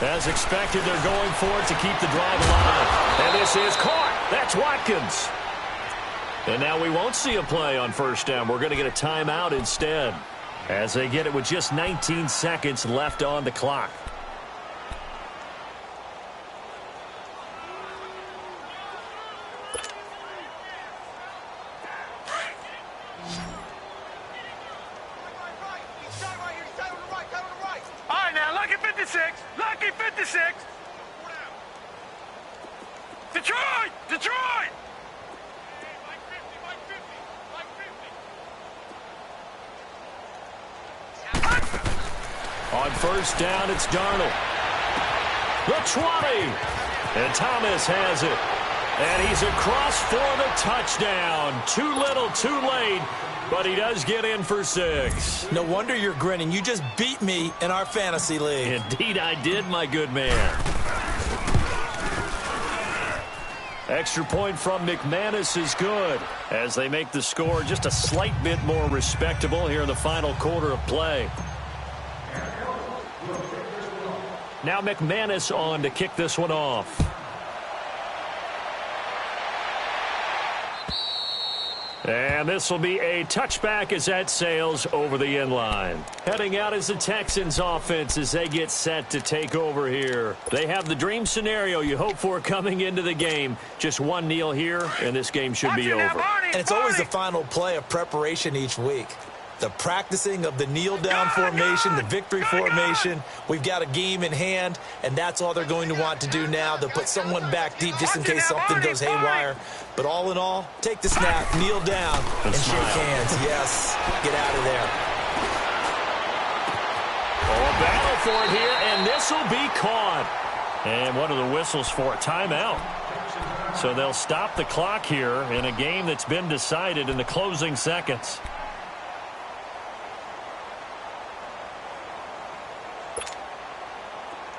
S2: As expected, they're going for it to keep the drive alive. And this is caught. That's Watkins. And now we won't see a play on 1st down. We're going to get a timeout instead, as they get it with just 19 seconds left on the clock.
S4: All right, now, lucky 56. Detroit!
S2: On 1st down, it's Darnold. The 20. And Thomas has it. And he's across for the touchdown. Too little, too late. But he does get in for 6.
S3: No wonder you're grinning. You just beat me in our fantasy league.
S2: Indeed I did, my good man. Extra point from McManus is good, as they make the score just a slight bit more respectable here in the final quarter of play. Now McManus on to kick this one off. And this will be a touchback as that sails over the end line. Heading out is the Texans offense as they get set to take over here. They have the dream scenario you hope for coming into the game. Just one kneel here, and this game should be over.
S3: And it's always the final play of preparation each week. The practicing of the kneel-down formation, the victory formation. We've got a game in hand, and that's all they're going to want to do now. They'll put someone back deep just in case something goes haywire. But all in all, take the snap, kneel down, and shake hands. Yes, get out of there.
S2: Oh, battle for it here, and this will be caught. And what are the whistles for? Timeout. So they'll stop the clock here in a game that's been decided in the closing seconds.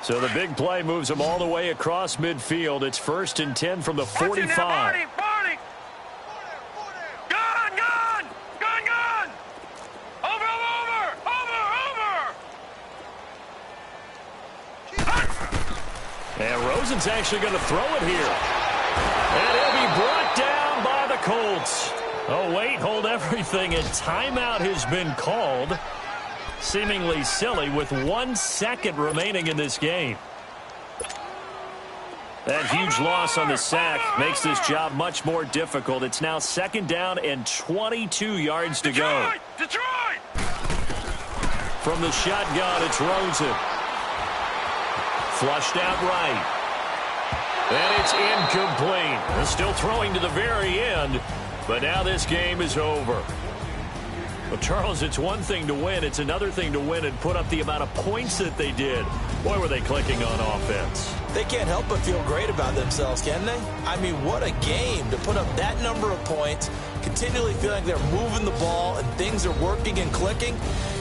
S2: So the big play moves them all the way across midfield. It's 1st and 10 from the 45.
S4: Barney. Gun. Over.
S2: And Rosen's actually going to throw it here. And he'll be brought down by the Colts. Oh, wait, hold everything. A timeout has been called. Seemingly silly with 1 second remaining in this game. That huge loss on the sack makes this job much more difficult. It's now 2nd down and 22 yards to go.
S4: Detroit!
S2: From the shotgun, it's Rosen. Flushed out right. And it's incomplete. They're still throwing to the very end, but now this game is over. Well, Charles, it's one thing to win. It's another thing to win and put up the amount of points that they did. Boy, were they clicking on offense.
S3: They can't help but feel great about themselves, can they? I mean, what a game to put up that number of points, continually feeling they're moving the ball and things are working and clicking.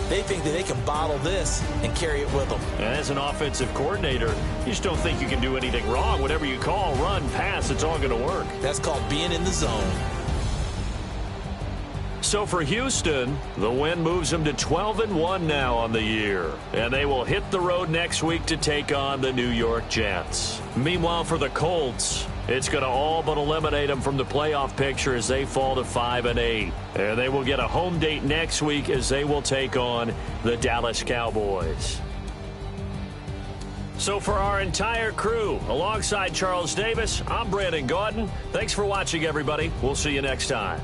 S3: They think that they can bottle this and carry it with them.
S2: And as an offensive coordinator, you just don't think you can do anything wrong. Whatever you call, run, pass, it's all going to work.
S3: That's called being in the zone.
S2: So for Houston, the win moves them to 12-1 now on the year. And they will hit the road next week to take on the New York Jets. Meanwhile, for the Colts, it's going to all but eliminate them from the playoff picture as they fall to 5-8. And they will get a home date next week as they will take on the Dallas Cowboys. So for our entire crew, alongside Charles Davis, I'm Brandon Gaudin. Thanks for watching, everybody. We'll see you next time.